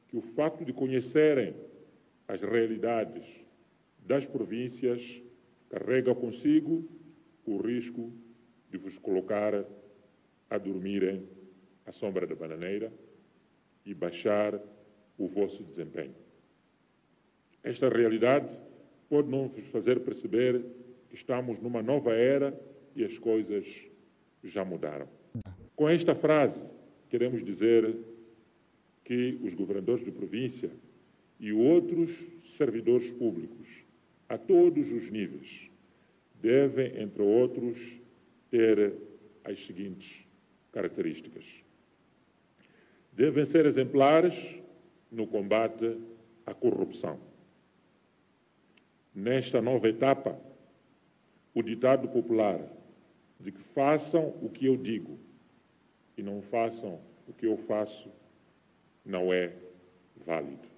que o facto de conhecerem as realidades das províncias carrega consigo o risco de vos colocar a dormirem à sombra da bananeira e baixar o vosso desempenho. Esta realidade pode não vos fazer perceber que estamos numa nova era e as coisas já mudaram. Com esta frase, queremos dizer que os governadores de província e outros servidores públicos, a todos os níveis, devem, entre outros, ter as seguintes características. Devem ser exemplares no combate à corrupção. Nesta nova etapa, o ditado popular de que façam o que eu digo e não façam o que eu faço não é válido.